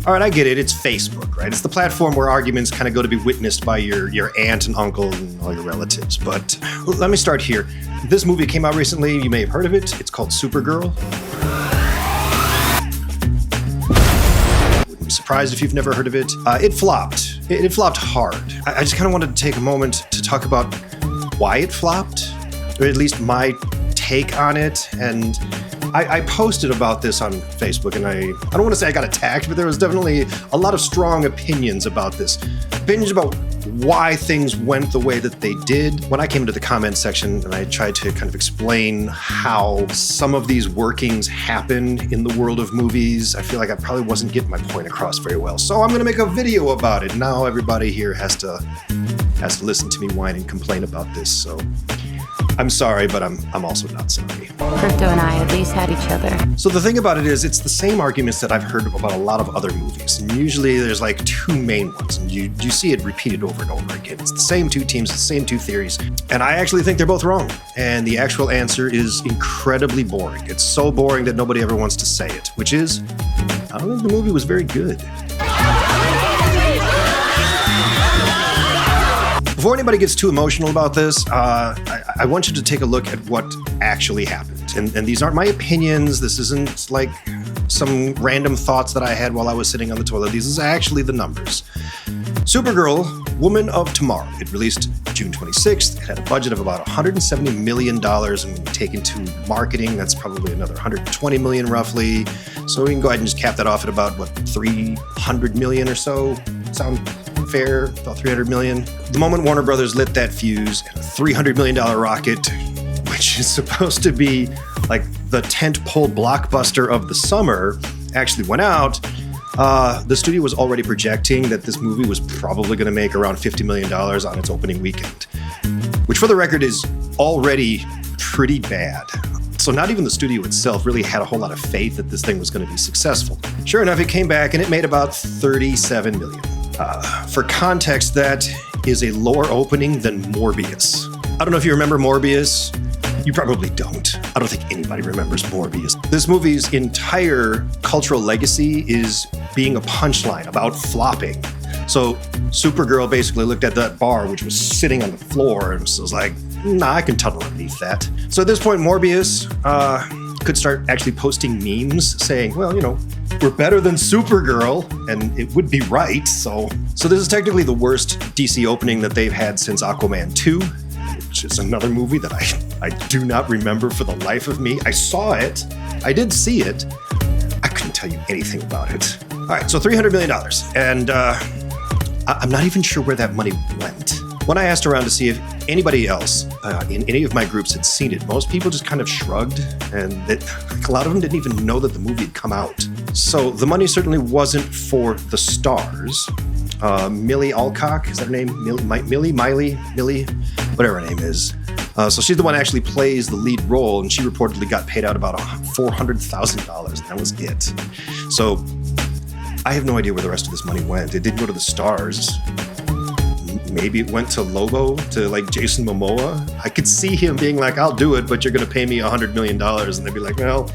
All right, I get it. It's Facebook, right? It's the platform where arguments kind of go to be witnessed by your aunt and uncle and all your relatives. But let me start here. This movie came out recently. You may have heard of it. It's called Supergirl. Wouldn't be surprised if you've never heard of it. It flopped. It flopped hard. I just kind of wanted to take a moment to talk about why it flopped, or at least my take on it. And I posted about this on Facebook, and I don't want to say I got attacked, but there was definitely a lot of strong opinions about this. Opinions about why things went the way that they did. When I came into the comment section and I tried to kind of explain how some of these workings happen in the world of movies, I feel like I probably wasn't getting my point across very well. So I'm going to make a video about it. Now everybody here has to listen to me whine and complain about this. So I'm sorry, but I'm also not sorry. Crypto and I at least had each other. So the thing about it is, it's the same arguments that I've heard about a lot of other movies. And usually there's like two main ones, and you see it repeated over and over again. It's the same two teams, the same two theories. And I actually think they're both wrong. And the actual answer is incredibly boring. It's so boring that nobody ever wants to say it, which is, I don't think the movie was very good. Before anybody gets too emotional about this, I want you to take a look at what actually happened. And these aren't my opinions. This isn't like some random thoughts that I had while I was sitting on the toilet. These is actually the numbers. Supergirl, Woman of Tomorrow. It released June 26th. It had a budget of about $170 million, and taken to marketing, that's probably another $120 million roughly. So we can go ahead and just cap that off at about, what, $300 million or so? Sound fair? About $300 million. The moment Warner Brothers lit that fuse, and a $300 million rocket, which is supposed to be like the tentpole blockbuster of the summer, actually went out, the studio was already projecting that this movie was probably going to make around $50 million on its opening weekend, which for the record is already pretty bad. So not even the studio itself really had a whole lot of faith that this thing was going to be successful. Sure enough, it came back and it made about $37 million. For context, that is a lower opening than Morbius. I don't know if you remember Morbius. You probably don't. I don't think anybody remembers Morbius. This movie's entire cultural legacy is being a punchline about flopping. So Supergirl basically looked at that bar, which was sitting on the floor, and was like, nah, I can tunnel underneath that. So at this point, Morbius could start actually posting memes saying, well, you know, we're better than Supergirl, and it would be right. So this is technically the worst DC opening that they've had since Aquaman 2, which is another movie that I do not remember for the life of me. I saw it. I did see it. I couldn't tell you anything about it. All right, so $300 million. And I'm not even sure where that money went. When I asked around to see if anybody else in any of my groups had seen it, most people just kind of shrugged, and a lot of them didn't even know that the movie had come out. So the money certainly wasn't for the stars. Millie Alcock, is that her name? Millie, whatever her name is. So she's the one that actually plays the lead role, and she reportedly got paid out about $400,000, and that was it. So I have no idea where the rest of this money went. It didn't go to the stars. Maybe it went to Lobo, to like Jason Momoa. I could see him being like, I'll do it, but you're going to pay me $100 million. And they'd be like, well,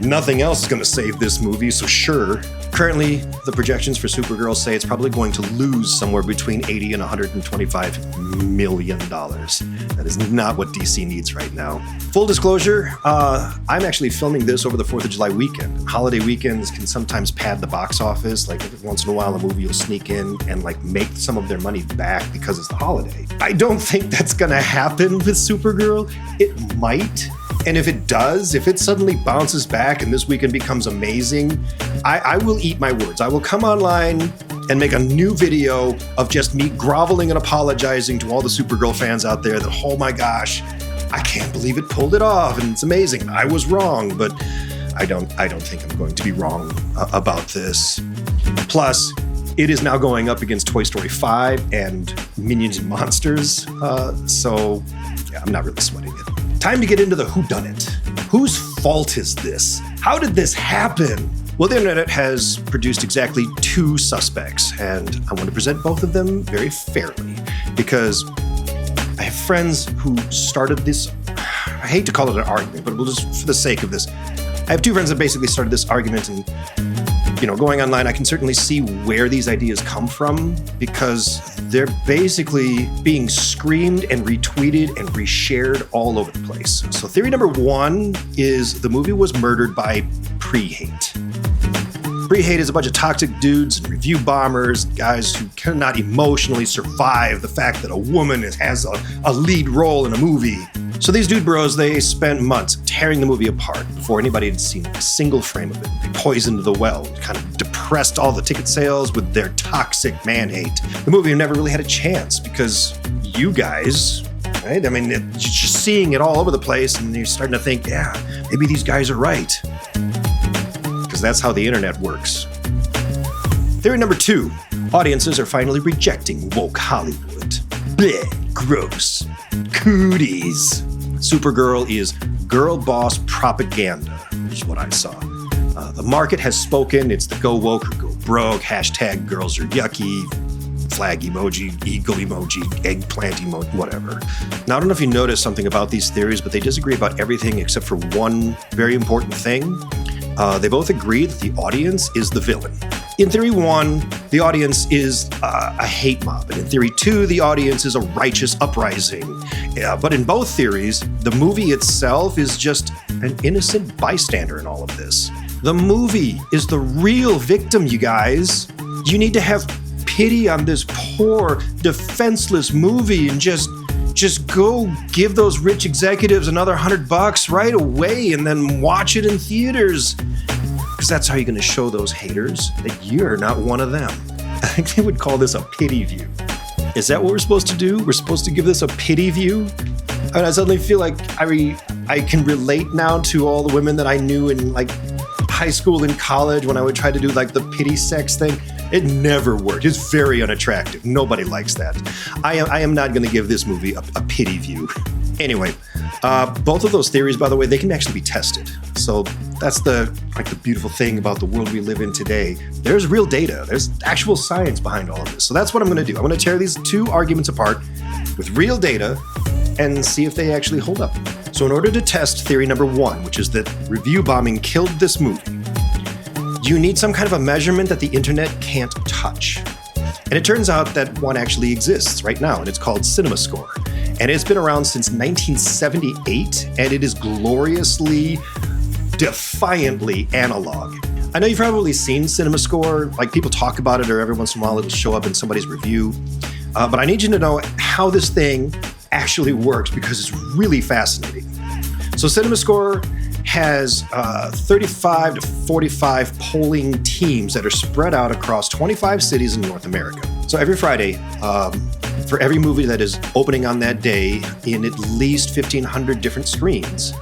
nothing else is going to save this movie, so sure. Currently, the projections for Supergirl say it's probably going to lose somewhere between $80 and $125 million. That is not what DC needs right now. Full disclosure, I'm actually filming this over the 4th of July weekend. Holiday weekends can sometimes pad the box office. Like every once in a while, a movie will sneak in and like make some of their money back because it's the holiday. I don't think that's going to happen with Supergirl. It might. And if it does, if it suddenly bounces back and this weekend becomes amazing, I will eat my words. I will come online and make a new video of just me groveling and apologizing to all the Supergirl fans out there that, oh my gosh, I can't believe it pulled it off and it's amazing. I was wrong, but I don't think I'm going to be wrong about this. Plus, it is now going up against Toy Story 5 and Minions and Monsters, so yeah, I'm not really sweating it. Time to get into the whodunit. Whose fault is this? How did this happen? Well, the internet has produced exactly 2 suspects, and I want to present both of them very fairly, because I have friends who started this, I hate to call it an argument, but we'll just, for the sake of this, I have 2 friends that basically started this argument, and going online, I can certainly see where these ideas come from because they're basically being screamed and retweeted and reshared all over the place. So theory number one is the movie was murdered by pre-hate. Pre-hate is a bunch of toxic dudes and review bombers, guys who cannot emotionally survive the fact that a woman has a lead role in a movie. So these dude bros, they spent months tearing the movie apart before anybody had seen a single frame of it. They poisoned the well, kind of depressed all the ticket sales with their toxic man hate. The movie never really had a chance because you guys, right? I mean, you're just seeing it all over the place and you're starting to think, yeah, maybe these guys are right. Because that's how the internet works. Theory number two, audiences are finally rejecting woke Hollywood. Bleh, gross. Cooties. Supergirl is girl boss propaganda, is what I saw. The market has spoken. It's the go woke or go broke, hashtag girls are yucky, flag emoji, eagle emoji, eggplant emoji, whatever. Now, I don't know if you noticed something about these theories, but they disagree about everything except for one very important thing. They both agree that the audience is the villain. In theory one, the audience is a hate mob, and in theory two, the audience is a righteous uprising. But in both theories, the movie itself is just an innocent bystander in all of this. The movie is the real victim, you guys. You need to have pity on this poor, defenseless movie and just go give those rich executives another $100 right away and then watch it in theaters. Because that's how you're going to show those haters that you're not one of them. I think they would call this a pity view. Is that what we're supposed to do? We're supposed to give this a pity view? And I suddenly feel like I can relate now to all the women that I knew in like high school and college when I would try to do like the pity sex thing. It never worked. It's very unattractive. Nobody likes that. I am not going to give this movie a pity view. Anyway, both of those theories, by the way, they can actually be tested. So that's the beautiful thing about the world we live in today. There's real data. There's actual science behind all of this. So that's what I'm going to do. I'm going to tear these two arguments apart with real data and see if they actually hold up. So in order to test theory number one, which is that review bombing killed this movie, you need some kind of a measurement that the internet can't touch. And it turns out that one actually exists right now, and it's called CinemaScore. And it's been around since 1978, and it is gloriously, defiantly analog. I know you've probably seen CinemaScore, like people talk about it, or every once in a while it'll show up in somebody's review. But I need you to know how this thing actually works because it's really fascinating. So CinemaScore has 35 to 45 polling teams that are spread out across 25 cities in North America. So every Friday, for every movie that is opening on that day in at least 1,500 different screens,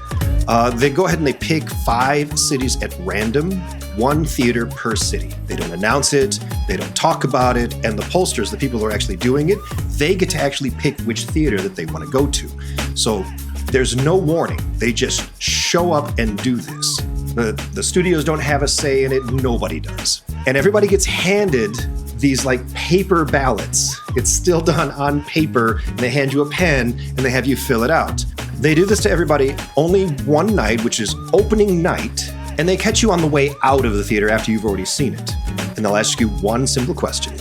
they go ahead and they pick 5 cities at random, 1 theater per city. They don't announce it, they don't talk about it, and the pollsters, the people who are actually doing it, they get to actually pick which theater that they want to go to. So there's no warning. They just show up and do this. The studios don't have a say in it. Nobody does. And everybody gets handed these like paper ballots. It's still done on paper, and they hand you a pen and they have you fill it out. They do this to everybody only one night, which is opening night, and they catch you on the way out of the theater after you've already seen it. And they'll ask you one simple question.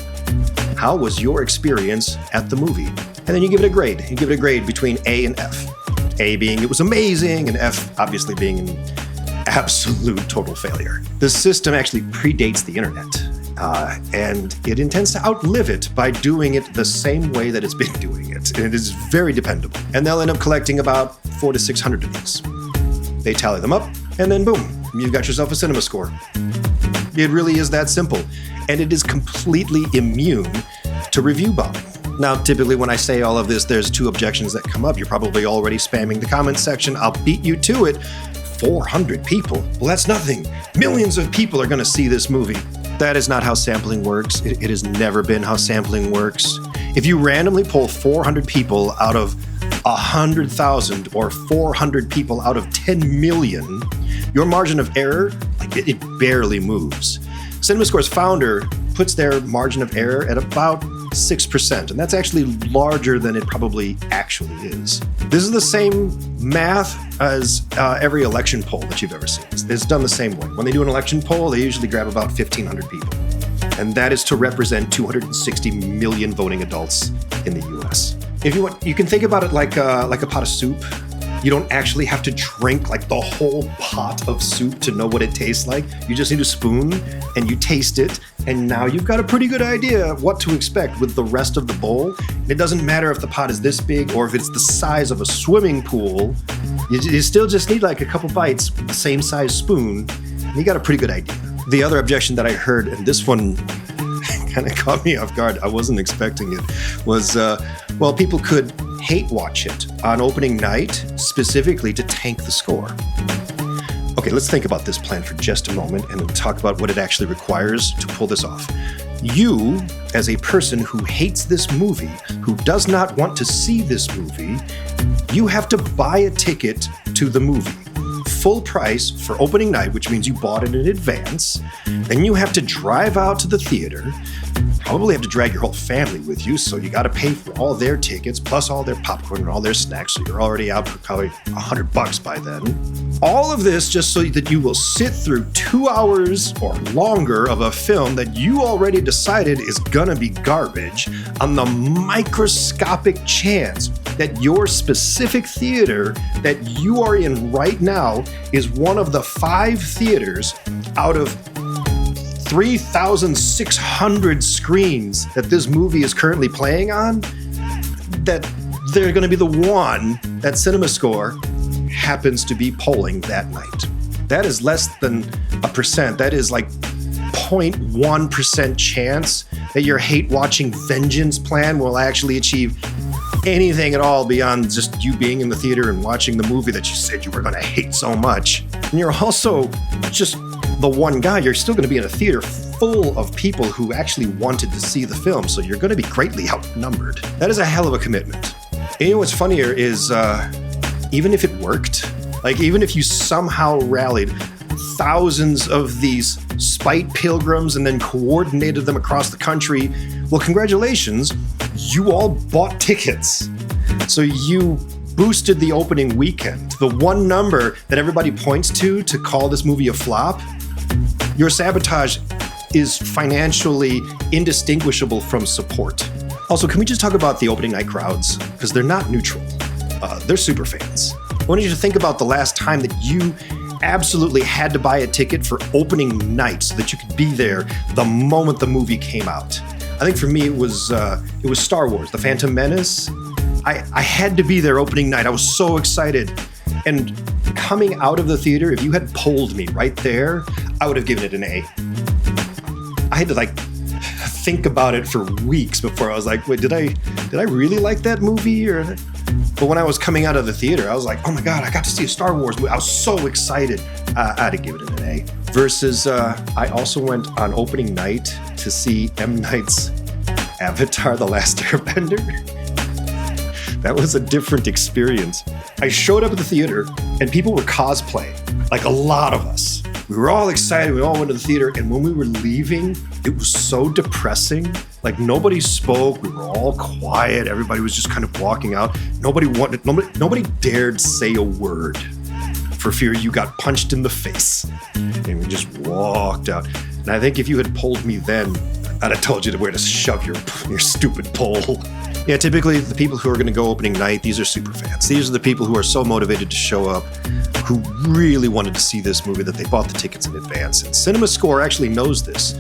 How was your experience at the movie? And then you give it a grade. You give it a grade between A and F. A being it was amazing, and F obviously being an absolute total failure. The system actually predates the internet, and it intends to outlive it by doing it the same way that it's been doing it. And it is very dependable. And they'll end up collecting about 400 to 600 of these. They tally them up, and then boom, you've got yourself a CinemaScore. It really is that simple, and it is completely immune to review bombing. Now, typically when I say all of this, there's 2 objections that come up. You're probably already spamming the comments section. I'll beat you to it. 400 people? Well, that's nothing. Millions of people are going to see this movie. That is not how sampling works. It has never been how sampling works. If you randomly pull 400 people out of 100,000 or 400 people out of 10 million, your margin of error, it barely moves. CinemaScore's founder puts their margin of error at about 6%, and that's actually larger than it probably actually is. This is the same math as every election poll that you've ever seen. It's done the same way. When they do an election poll, they usually grab about 1,500 people, and that is to represent 260 million voting adults in the U.S. If you want, you can think about it like a pot of soup. You don't actually have to drink like the whole pot of soup to know what it tastes like. You just need a spoon and you taste it, and now you've got a pretty good idea of what to expect with the rest of the bowl. It doesn't matter if the pot is this big or if it's the size of a swimming pool. You still just need like a couple bites with the same size spoon, and you got a pretty good idea. The other objection that I heard, and this one kind of caught me off guard, I wasn't expecting it, was, well, people could hate watch it on opening night specifically to tank the score. Okay, let's think about this plan for just a moment and then talk about what it actually requires to pull this off. You, as a person who hates this movie, who does not want to see this movie, you have to buy a ticket to the movie. Full price for opening night, which means you bought it in advance. Then you have to drive out to the theater, probably have to drag your whole family with you, so you got to pay for all their tickets, plus all their popcorn and all their snacks, so you're already out for probably $100 by then. All of this just so that you will sit through 2 hours or longer of a film that you already decided is gonna be garbage on the microscopic chance that your specific theater that you are in right now is one of the 5 theaters out of 3,600 screens that this movie is currently playing on, that they're going to be the one that CinemaScore happens to be polling that night. That is less than 1%. That is like 0.1% chance that your hate-watching vengeance plan will actually achieve anything at all beyond just you being in the theater and watching the movie that you said you were going to hate so much. And you're also just the one guy. You're still going to be in a theater full of people who actually wanted to see the film, so you're going to be greatly outnumbered. That is a hell of a commitment. And you know what's funnier is even if it worked, like even if you somehow rallied thousands of these spite pilgrims and then coordinated them across the country, well, congratulations, you all bought tickets. So you boosted the opening weekend. The one number that everybody points to call this movie a flop, your sabotage is financially indistinguishable from support. Also, can we just talk about the opening night crowds? Because they're not neutral. They're super fans. I want you to think about the last time that you absolutely had to buy a ticket for opening night so that you could be there the moment the movie came out. I think for me it was Star Wars, The Phantom Menace. I had to be there opening night. I was so excited. And coming out of the theater, if you had polled me right there, I would have given it an A. I had to think about it for weeks before I was like, wait, did I really like that movie? But when I was coming out of the theater, I was like, oh my God, I got to see a Star Wars movie. I was so excited. I had to give it an A. Versus, I also went on opening night to see M. Night's Avatar: The Last Airbender. That was a different experience. I showed up at the theater and people were cosplaying, like a lot of us. We were all excited. We all went to the theater. And when we were leaving, it was so depressing. Like nobody spoke. We were all quiet. Everybody was just kind of walking out. Nobody dared say a word for fear you got punched in the face. And we just walked out. And I think if you had polled me then, I'd have told you where to shove your stupid poll. Yeah, typically the people who are going to go opening night, these are super fans. These are the people who are so motivated to show up, who really wanted to see this movie that they bought the tickets in advance. And CinemaScore actually knows this.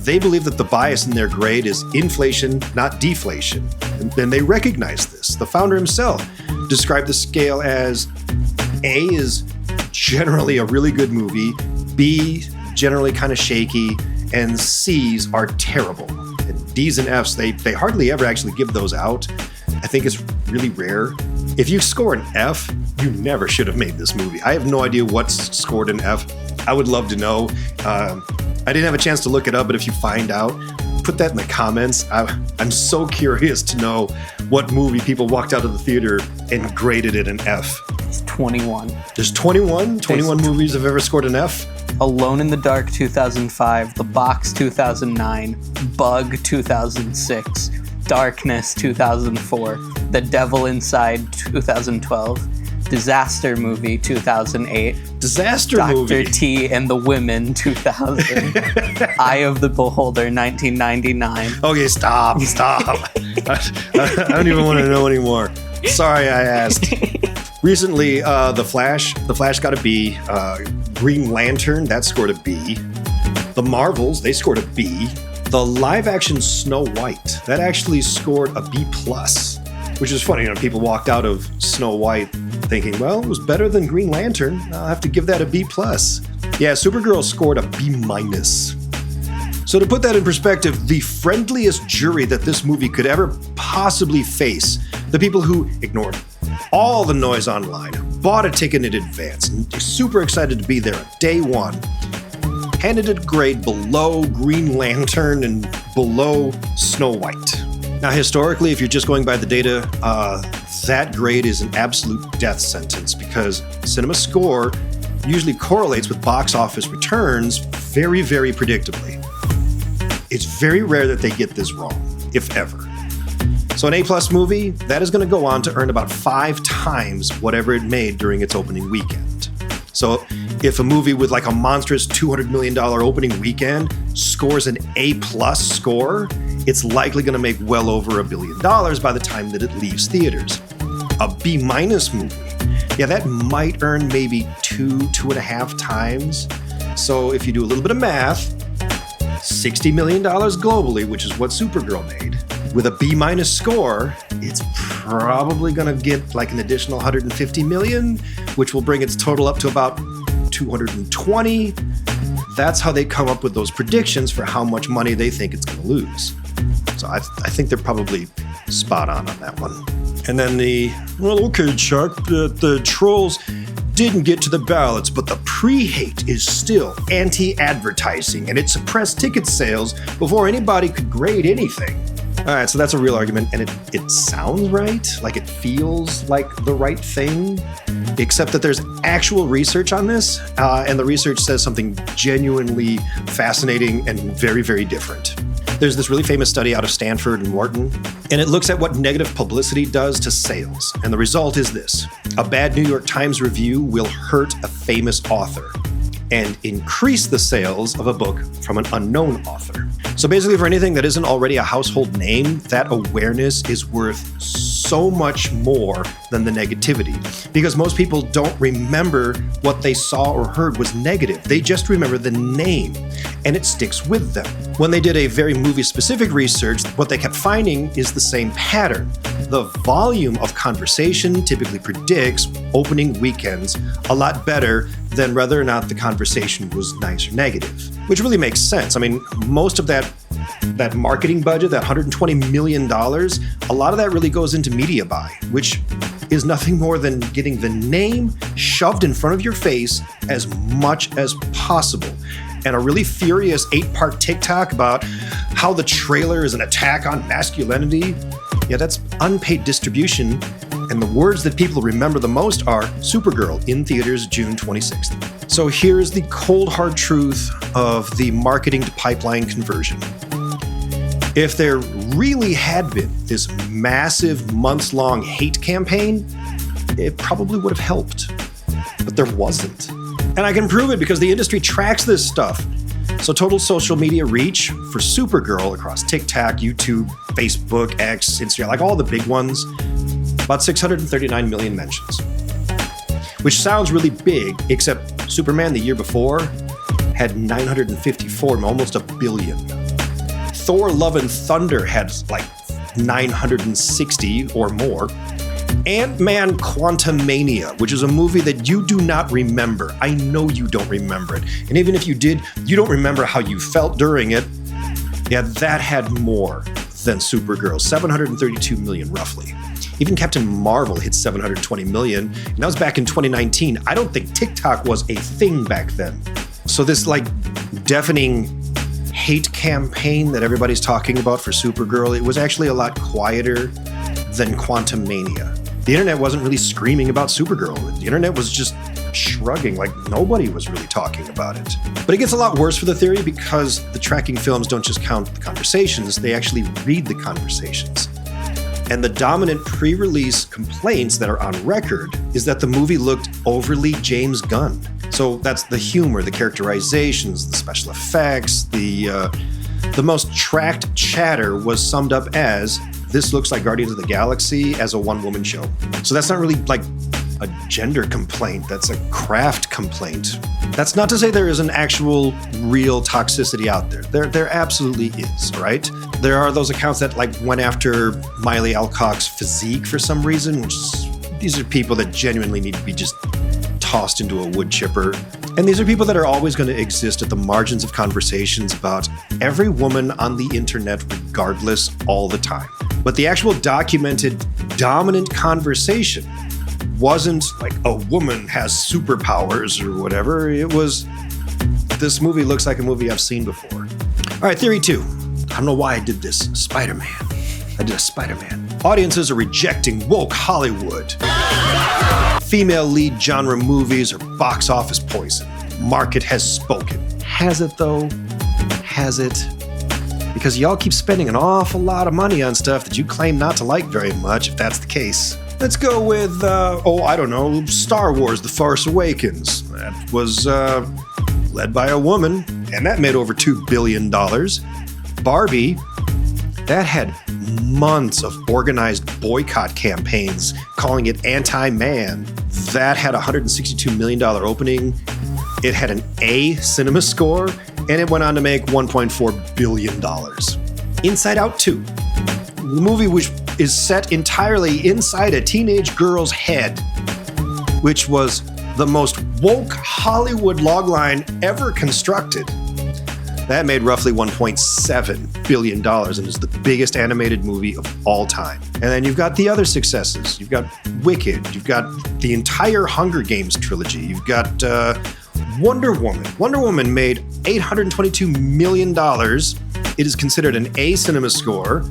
They believe that the bias in their grade is inflation, not deflation. And they recognize this. The founder himself described the scale as A is generally a really good movie, B generally kind of shaky, and C's are terrible. And D's and F's, they hardly ever actually give those out. I think it's really rare. If you score an F, you never should have made this movie. I have no idea what's scored an F. I would love to know. I didn't have a chance to look it up, but if you find out, put that in the comments. I'm so curious to know what movie people walked out of the theater and graded it an F. It's 21. There's 21 movies have ever scored an F? Alone in the Dark 2005, The Box 2009, Bug 2006, Darkness 2004, The Devil Inside 2012, Disaster Movie 2008, Disaster Dr. movie. T and the Women 2000, Eye of the Beholder 1999. Okay, stop. I don't even want to know anymore. Sorry I asked. Recently, The Flash got a B. Green Lantern, that scored a B. The Marvels, they scored a B. The live-action Snow White, that actually scored a B+, which is funny. People walked out of Snow White thinking, well, it was better than Green Lantern. I'll have to give that a B+. Yeah, Supergirl scored a B-. So to put that in perspective, the friendliest jury that this movie could ever possibly face, the people who ignored all the noise online, bought a ticket in advance, super excited to be there on day one, handed it a grade below Green Lantern and below Snow White. Now, historically, if you're just going by the data, that grade is an absolute death sentence because CinemaScore usually correlates with box office returns very, very predictably. It's very rare that they get this wrong, if ever. So an A+ movie, that is going to go on to earn about 5 times whatever it made during its opening weekend. So if a movie with like a monstrous $200 million opening weekend scores an A+ score, it's likely going to make well over $1 billion by the time that it leaves theaters. A B- movie, yeah, that might earn maybe 2.5 times. So if you do a little bit of math, $60 million globally, which is what Supergirl made, with a B- score, it's probably going to get like an additional 150 million, which will bring its total up to about 220. That's how they come up with those predictions for how much money they think it's going to lose. So I think they're probably spot on that one. And then Chuck, the trolls didn't get to the ballots, but the pre-hate is still anti-advertising, and it suppressed ticket sales before anybody could grade anything. All right, so that's a real argument, and it sounds right, like it feels like the right thing, except that there's actual research on this, and the research says something genuinely fascinating and very, very different. There's this really famous study out of Stanford and Wharton, and it looks at what negative publicity does to sales. And the result is this: a bad New York Times review will hurt a famous author and increase the sales of a book from an unknown author. So basically, for anything that isn't already a household name, that awareness is worth so much more than the negativity, because most people don't remember what they saw or heard was negative. They just remember the name, and it sticks with them. When they did a very movie-specific research, what they kept finding is the same pattern. The volume of conversation typically predicts opening weekends a lot better than whether or not the conversation was nice or negative, which really makes sense. I mean, most of that marketing budget, that $120 million, a lot of that really goes into media buy, which is nothing more than getting the name shoved in front of your face as much as possible. And a really furious 8-part TikTok about how the trailer is an attack on masculinity, yeah, that's unpaid distribution. And the words that people remember the most are Supergirl in theaters June 26th. So here's the cold hard truth of the marketing to pipeline conversion. If there really had been this massive months-long hate campaign, it probably would have helped. But there wasn't. And I can prove it because the industry tracks this stuff. So total social media reach for Supergirl across TikTok, YouTube, Facebook, X, Instagram, like all the big ones, about 639 million mentions. Which sounds really big, except Superman the year before had 954, almost 1 billion. Thor Love and Thunder had like 960 or more. Ant-Man Quantumania, which is a movie that you do not remember. I know you don't remember it. And even if you did, you don't remember how you felt during it. Yeah, that had more than Supergirl, 732 million roughly. Even Captain Marvel hit 720 million, and that was back in 2019. I don't think TikTok was a thing back then. So this like deafening hate campaign that everybody's talking about for Supergirl, it was actually a lot quieter than Quantumania. The internet wasn't really screaming about Supergirl. The internet was just shrugging, like nobody was really talking about it. But it gets a lot worse for the theory because the tracking films don't just count the conversations, they actually read the conversations. And the dominant pre-release complaints that are on record is that the movie looked overly James Gunn. So that's the humor, the characterizations, the special effects, the most tracked chatter was summed up as, this looks like Guardians of the Galaxy as a one-woman show. So that's not really like a gender complaint, that's a craft complaint. That's not to say there is an actual real toxicity out there. There absolutely is, right? There are those accounts that like went after Miley Alcock's physique for some reason, which is, these are people that genuinely need to be just tossed into a wood chipper. And these are people that are always going to exist at the margins of conversations about every woman on the internet regardless all the time. But the actual documented dominant conversation wasn't like a woman has superpowers or whatever. It was, this movie looks like a movie I've seen before. All right, theory 2. I don't know why I did this. Spider-Man. I did a Spider-Man. Audiences are rejecting woke Hollywood. Female lead genre movies are box office poison. Market has spoken. Has it though? Has it? Because y'all keep spending an awful lot of money on stuff that you claim not to like very much, if that's the case. Let's go with, Star Wars The Force Awakens. That was led by a woman, and that made over $2 billion. Barbie, that had months of organized boycott campaigns calling it anti-man. That had a $162 million opening. It had an A CinemaScore, and it went on to make $1.4 billion. Inside Out 2, the movie which is set entirely inside a teenage girl's head, which was the most woke Hollywood logline ever constructed. That made roughly $1.7 billion and is the biggest animated movie of all time. And then you've got the other successes. You've got Wicked. You've got the entire Hunger Games trilogy. You've got Wonder Woman. Wonder Woman made $822 million. It is considered an A CinemaScore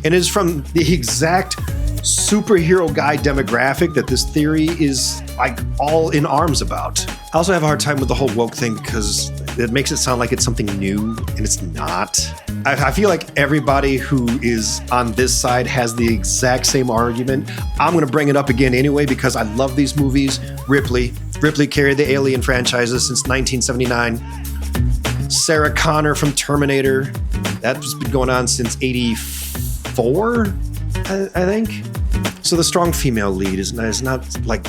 and is from the exact superhero guy demographic that this theory is like all in arms about. I also have a hard time with the whole woke thing because it makes it sound like it's something new, and it's not. I feel like everybody who is on this side has the exact same argument. I'm going to bring it up again anyway because I love these movies. Ripley carried the Alien franchises since 1979. Sarah Connor from Terminator, that's been going on since 84, I think. So the strong female lead is not like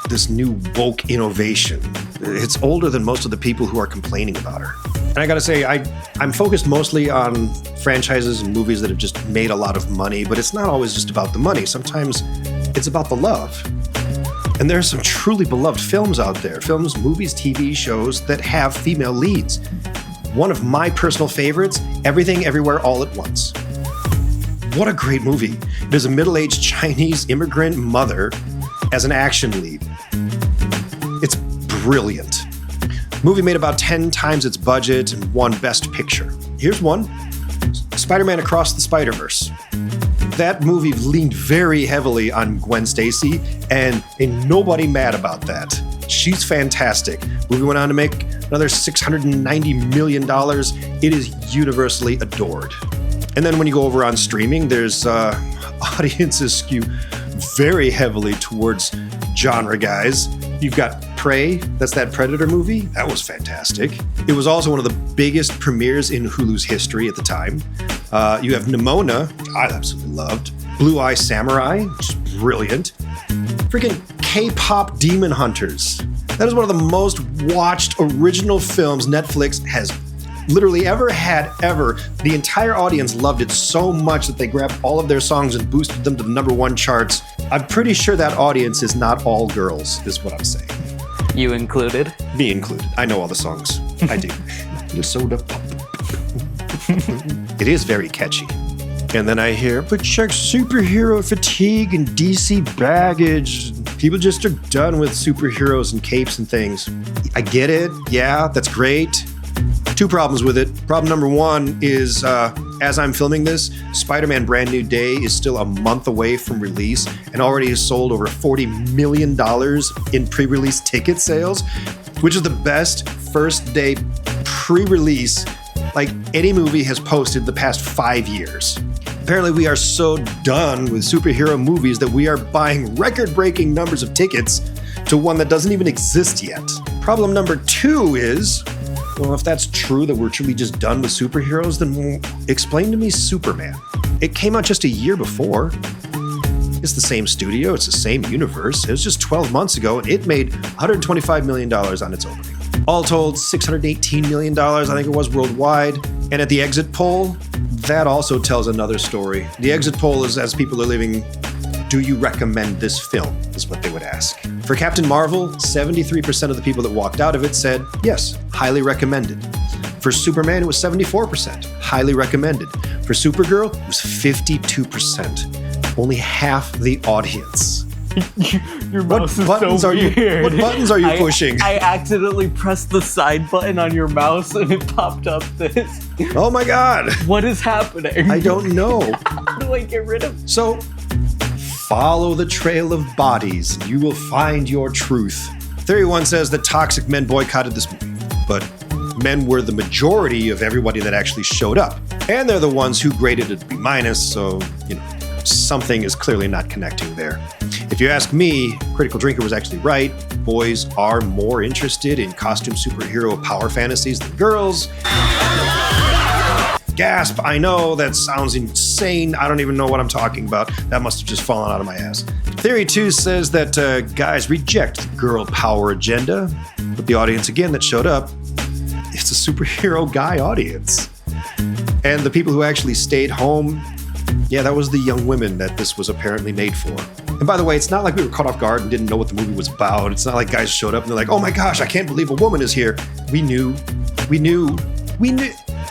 this new woke innovation. It's older than most of the people who are complaining about her. And I gotta say, I'm focused mostly on franchises and movies that have just made a lot of money, but it's not always just about the money. Sometimes it's about the love. And there are some truly beloved films out there, films, movies, TV shows that have female leads. One of my personal favorites, Everything Everywhere All at Once. What a great movie. There's a middle-aged Chinese immigrant mother as an action lead. It's brilliant. Movie made about 10 times its budget and won Best Picture. Here's one, Spider-Man Across the Spider-Verse. That movie leaned very heavily on Gwen Stacy, and ain't nobody mad about that. She's fantastic. Movie went on to make another $690 million. It is universally adored. And then when you go over on streaming, there's audiences skew very heavily towards genre guys. You've got Prey, that's that Predator movie. That was fantastic. It was also one of the biggest premieres in Hulu's history at the time. You have Nimona, I absolutely loved. Blue Eye Samurai, which is brilliant. Freaking K-pop Demon Hunters. That is one of the most watched original films Netflix has literally ever had ever. The entire audience loved it so much that they grabbed all of their songs and boosted them to the #1 charts. I'm pretty sure that audience is not all girls, is what I'm saying. You included? Me included. I know all the songs. I do. The soda pop. It is very catchy. And then I hear, but check superhero fatigue and DC baggage. People just are done with superheroes and capes and things. I get it. Yeah, that's great. Two problems with it. Problem number one is, as I'm filming this, Spider-Man Brand New Day is still a month away from release and already has sold over $40 million in pre-release ticket sales, which is the best first day pre-release like any movie has posted the past 5 years. Apparently, we are so done with superhero movies that we are buying record-breaking numbers of tickets to one that doesn't even exist yet. Problem number two is, well, if that's true that we're truly just done with superheroes, then explain to me Superman. It came out just a year before. It's the same studio, it's the same universe. It was just 12 months ago, and it made $125 million on its opening. All told, $618 million, I think it was worldwide. And at the exit poll, that also tells another story. The exit poll is, as people are leaving, do you recommend this film, is what they would ask. For Captain Marvel, 73% of the people that walked out of it said, yes, highly recommended. For Superman, it was 74%, highly recommended. For Supergirl, it was 52%, only half the audience. Your mouse is so weird. What buttons are you pushing? I accidentally pressed the side button on your mouse and it popped up this. Oh my God. What is happening? I don't know. How do I get rid of? So, follow the trail of bodies. You will find your truth. Theory 1 says that toxic men boycotted this movie, but men were the majority of everybody that actually showed up. And they're the ones who graded it B-, so, something is clearly not connecting there. If you ask me, Critical Drinker was actually right. Boys are more interested in costume superhero power fantasies than girls. Gasp, I know, that sounds insane. I don't even know what I'm talking about. That must have just fallen out of my ass. Theory 2 says that guys reject the girl power agenda, but the audience, again, that showed up, it's a superhero guy audience. And the people who actually stayed home, yeah, that was the young women that this was apparently made for. And by the way, it's not like we were caught off guard and didn't know what the movie was about. It's not like guys showed up and they're like, oh my gosh, I can't believe a woman is here. We knew.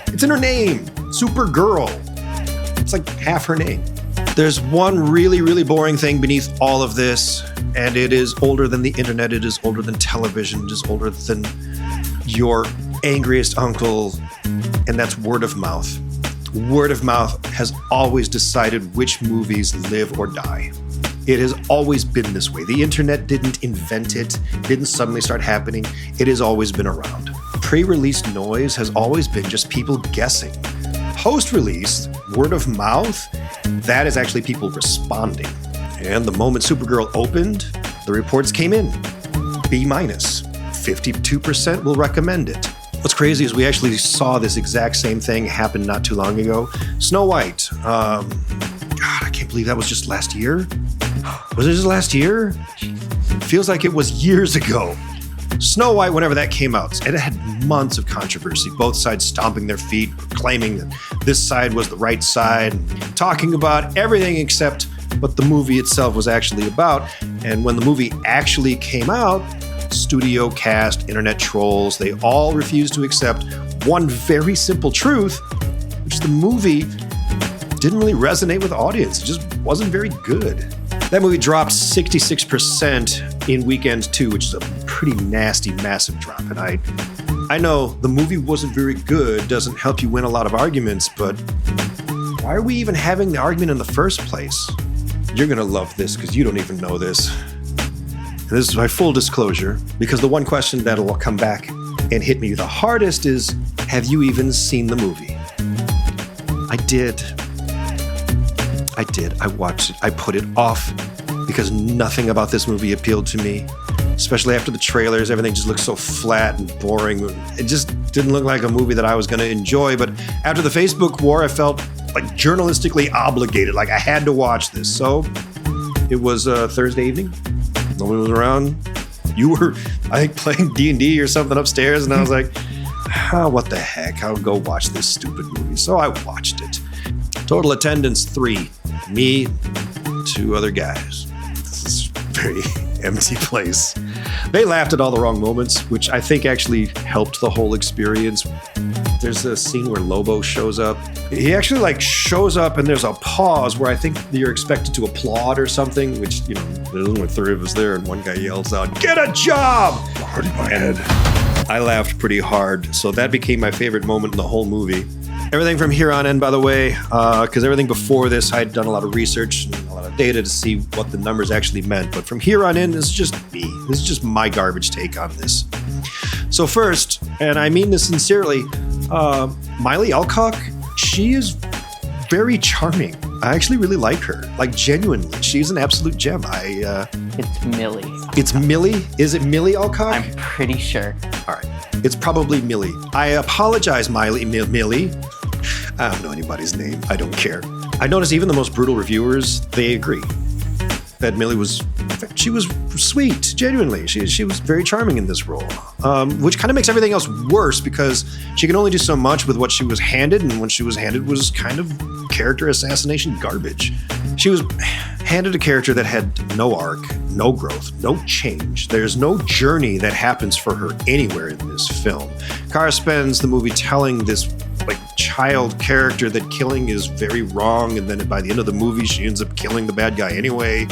It's in her name, Supergirl. It's like half her name. There's one really, really boring thing beneath all of this, and it is older than the internet, it is older than television, it is older than your angriest uncle, and that's word of mouth. Word of mouth has always decided which movies live or die. It has always been this way. The internet didn't invent it, didn't suddenly start happening. It has always been around. Pre-release noise has always been just people guessing. Post-release, word of mouth, that is actually people responding. And the moment Supergirl opened, the reports came in. B-. 52% will recommend it. What's crazy is we actually saw this exact same thing happen not too long ago. Snow White. God, I can't believe that was just last year. Was it just last year? It feels like it was years ago. Snow White, whenever that came out, it had months of controversy, both sides stomping their feet, proclaiming that this side was the right side, talking about everything except what the movie itself was actually about. And when the movie actually came out, studio cast, internet trolls, they all refused to accept one very simple truth, which is the movie didn't really resonate with the audience. It just wasn't very good. That movie dropped 66% in weekend 2, which is a pretty nasty, massive drop. And I know the movie wasn't very good, doesn't help you win a lot of arguments, but why are we even having the argument in the first place? You're gonna love this because you don't even know this. And this is my full disclosure, because the one question that'll come back and hit me the hardest is, have you even seen the movie? I did. I watched it. I put it off because nothing about this movie appealed to me, especially after the trailers. Everything just looked so flat and boring. It just didn't look like a movie that I was going to enjoy. But after the Facebook war, I felt like journalistically obligated, like I had to watch this. So it was Thursday evening. No one was around. You were, I think, playing D&D or something upstairs, and I was like, what the heck? I'll go watch this stupid movie. So I watched it. Total attendance 3. Me, 2 other guys. This is a very empty place. They laughed at all the wrong moments, which I think actually helped the whole experience. There's a scene where Lobo shows up. He actually shows up and there's a pause where I think you're expected to applaud or something, which, there's only 3 of us there and one guy yells out, "Get a job!" Already in my head. I laughed pretty hard, so that became my favorite moment in the whole movie. Everything from here on in, by the way, because everything before this, I'd done a lot of research and a lot of data to see what the numbers actually meant. But from here on in, this is just me. This is just my garbage take on this. So first, and I mean this sincerely, Miley Alcock, she is very charming. I actually really like her. Like, genuinely. She's an absolute gem. It's Millie. It's Millie? Is it Millie Alcock? I'm pretty sure. All right. It's probably Millie. I apologize, Millie. I don't know anybody's name. I don't care. I noticed even the most brutal reviewers, they agree that Millie was sweet, genuinely. She was very charming in this role, which kind of makes everything else worse because she can only do so much with what she was handed, and what she was handed was kind of character assassination garbage. She was handed a character that had no arc, no growth, no change. There's no journey that happens for her anywhere in this film. Kara spends the movie telling this child character that killing is very wrong, and then by the end of the movie she ends up killing the bad guy anyway,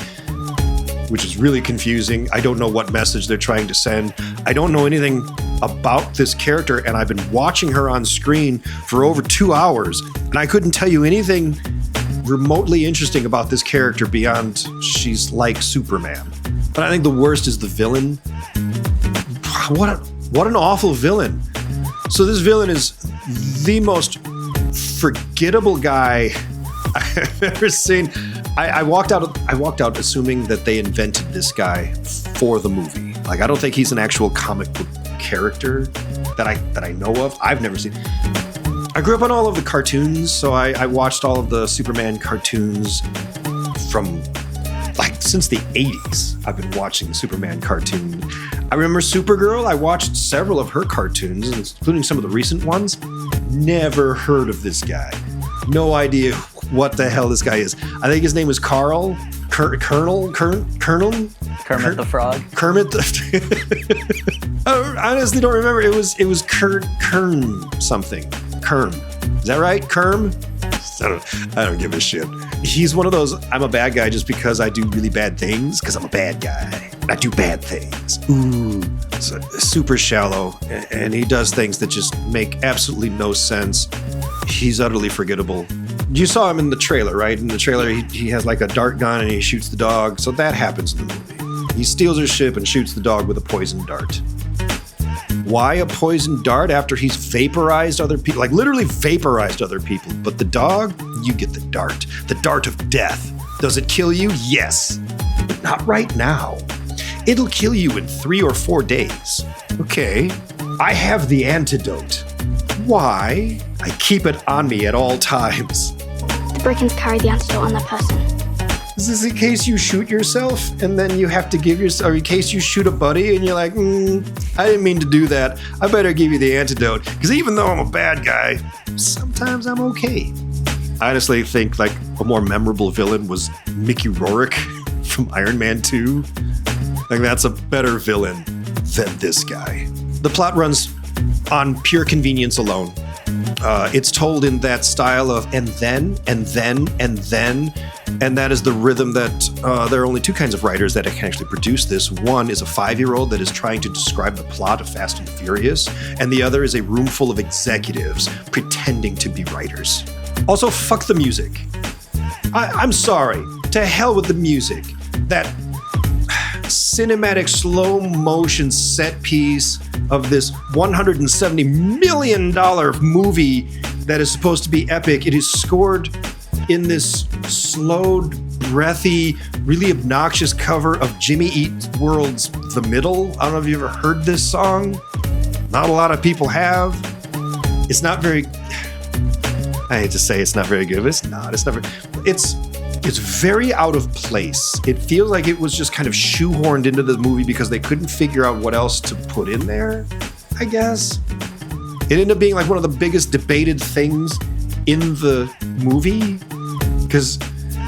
which is really confusing. I don't know what message they're trying to send. I don't know anything about this character, and I've been watching her on screen for over 2 hours, and I couldn't tell you anything remotely interesting about this character beyond she's like Superman. But I think the worst is the villain. What an awful villain. So this villain is the most forgettable guy I've ever seen. I walked out assuming that they invented this guy for the movie. Like, I don't think he's an actual comic book character that I know of. I've never seen. I grew up on all of the cartoons, so I watched all of the Superman cartoons from since the 80s. I've been watching the Superman cartoon. I remember Supergirl. I watched several of her cartoons, including some of the recent ones. Never heard of this guy. No idea what the hell this guy is. I think his name was Carl. Colonel? Kermit the Frog. Kermit the... I honestly don't remember. It was Kern something. Kerm. Is that right? Kerm? I don't give a shit. He's one of those, I'm a bad guy just because I do really bad things, because I'm a bad guy. I do bad things. Ooh. So, super shallow, and he does things that just make absolutely no sense. He's utterly forgettable. You saw him in the trailer, right? In the trailer, he has like a dart gun and he shoots the dog. So that happens in the movie. He steals her ship and shoots the dog with a poison dart. Why a poison dart after he's vaporized other people? Like, literally vaporized other people. But the dog, you get the dart of death. Does it kill you? Yes. But not right now. It'll kill you in 3 or 4 days. Okay, I have the antidote. Why? I keep it on me at all times. The Brickens carry the antidote on their person. Is this in case you shoot yourself and then you have to give yourself, or in case you shoot a buddy and you're like, I didn't mean to do that. I better give you the antidote. Because even though I'm a bad guy, sometimes I'm okay. I honestly think like a more memorable villain was Mickey Rourke from Iron Man 2. Like, that's a better villain than this guy. The plot runs on pure convenience alone. It's told in that style of and then, and then, and then. And that is the rhythm that there are only 2 kinds of writers that can actually produce this. One is a 5-year-old that is trying to describe the plot of Fast and Furious, and the other is a room full of executives pretending to be writers. Also, fuck the music. I'm sorry. To hell with the music. That cinematic slow motion set piece of this $170 million movie that is supposed to be epic. It is scored in this slowed, breathy, really obnoxious cover of Jimmy Eat World's The Middle. I don't know if you've ever heard this song. Not a lot of people have. It's not very... I hate to say it's not very good, but it's not. It's very out of place. It feels like it was just kind of shoehorned into the movie because they couldn't figure out what else to put in there, I guess. It ended up being like one of the biggest debated things in the movie because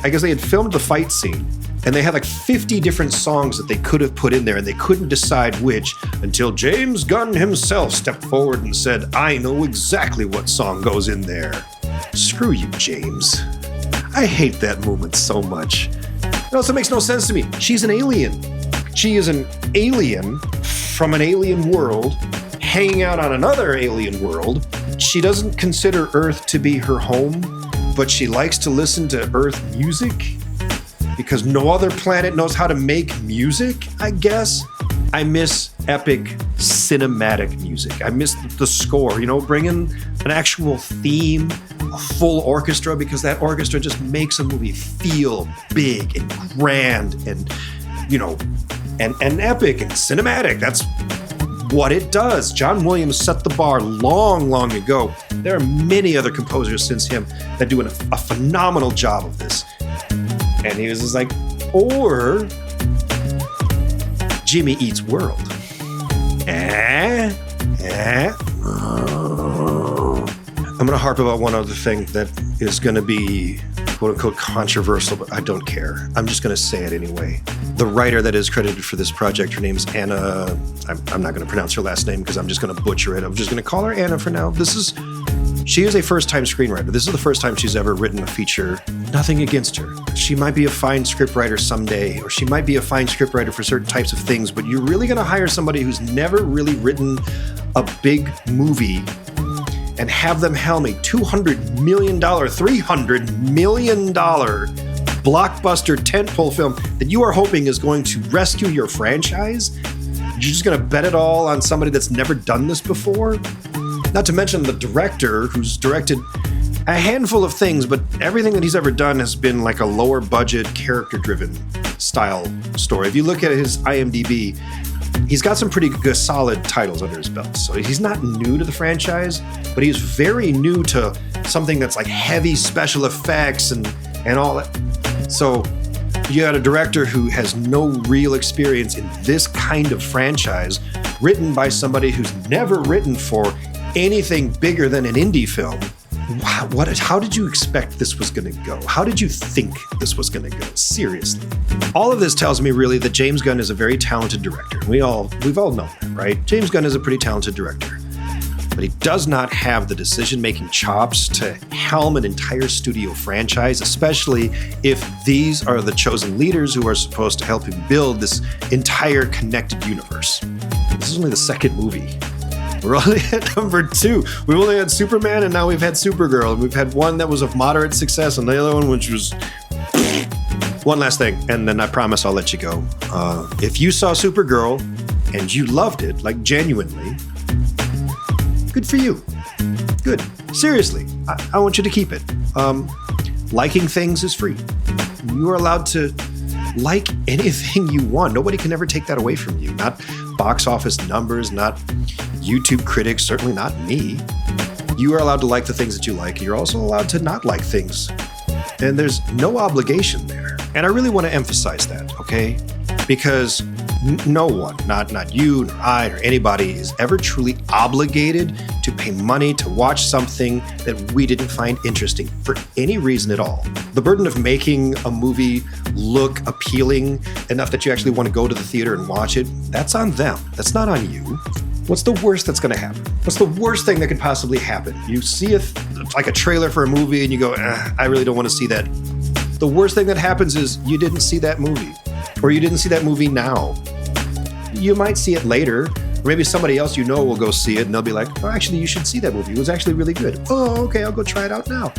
I guess they had filmed the fight scene and they had like 50 different songs that they could have put in there and they couldn't decide which until James Gunn himself stepped forward and said, I know exactly what song goes in there. Screw you, James. I hate that moment so much. It also makes no sense to me. She's an alien. She is an alien from an alien world, hanging out on another alien world. She doesn't consider Earth to be her home, but she likes to listen to Earth music because no other planet knows how to make music, I guess. I miss epic cinematic music. I miss the score, bring in an actual theme, a full orchestra, because that orchestra just makes a movie feel big and grand and, and epic and cinematic. That's what it does. John Williams set the bar long, long ago. There are many other composers since him that do a phenomenal job of this. And he was just like, or Jimmy Eats World. I'm going to harp about one other thing that is going to be quote-unquote controversial, but I don't care. I'm just going to say it anyway. The writer that is credited for this project, her name's Anna. I'm not going to pronounce her last name because I'm just going to butcher it. I'm just going to call her Anna for now. She is a first-time screenwriter. This is the first time she's ever written a feature. Nothing against her. She might be a fine scriptwriter someday, or she might be a fine scriptwriter for certain types of things, but you're really going to hire somebody who's never really written a big movie and have them helm a $200 million, $300 million blockbuster tentpole film that you are hoping is going to rescue your franchise? You're just going to bet it all on somebody that's never done this before? Not to mention the director, who's directed a handful of things, but everything that he's ever done has been like a lower budget, character-driven style story. If you look at his IMDb, he's got some pretty good, solid titles under his belt. So he's not new to the franchise, but he's very new to something that's like heavy special effects and all that. So you got a director who has no real experience in this kind of franchise, written by somebody who's never written for anything bigger than an indie film. How did you expect this was going to go? How did you think this was going to go? Seriously. All of this tells me really that James Gunn is a very talented director. We've all known that, right? James Gunn is a pretty talented director. But he does not have the decision-making chops to helm an entire studio franchise, especially if these are the chosen leaders who are supposed to help him build this entire connected universe. This is only the second movie. We're only at number 2. We've only had Superman, and now we've had Supergirl. And we've had one that was of moderate success, and the other one which was... One last thing, and then I promise I'll let you go. If you saw Supergirl and you loved it, like genuinely, good for you. Good. Seriously, I want you to keep it. Liking things is free. You are allowed to like anything you want. Nobody can ever take that away from you. Not box office numbers, not YouTube critics, certainly not me. You are allowed to like the things that you like. You're also allowed to not like things. And there's no obligation there. And I really want to emphasize that, okay? Because no one, not you, nor I, nor anybody, is ever truly obligated to pay money to watch something that we didn't find interesting for any reason at all. The burden of making a movie look appealing enough that you actually want to go to the theater and watch it, that's on them. That's not on you. What's the worst that's going to happen? What's the worst thing that could possibly happen? You see like a trailer for a movie and you go, I really don't want to see that. The worst thing that happens is you didn't see that movie, or you didn't see that movie now. You might see it later, or maybe somebody else you know will go see it and they'll be like, oh, actually, you should see that movie. It was actually really good. Oh, okay, I'll go try it out now.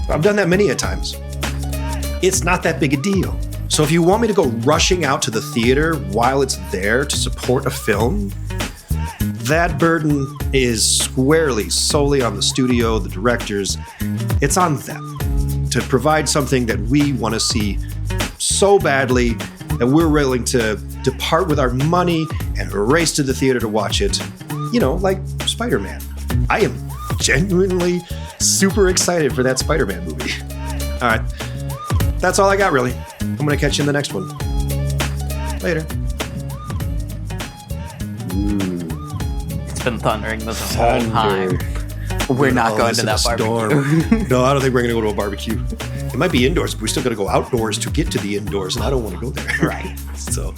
I've done that many a times. It's not that big a deal. So if you want me to go rushing out to the theater while it's there to support a film, that burden is squarely, solely on the studio, the directors. It's on them to provide something that we want to see so badly that we're willing to depart with our money and race to the theater to watch it. Like Spider-Man. I am genuinely super excited for that Spider-Man movie. All right. That's all I got, really. I'm going to catch you in the next one. Later. It's been thundering this whole time. We're not going to that barbecue. No, I don't think we're going to go to a barbecue. It might be indoors, but we still got to go outdoors to get to the indoors, and I don't want to go there. Right. So...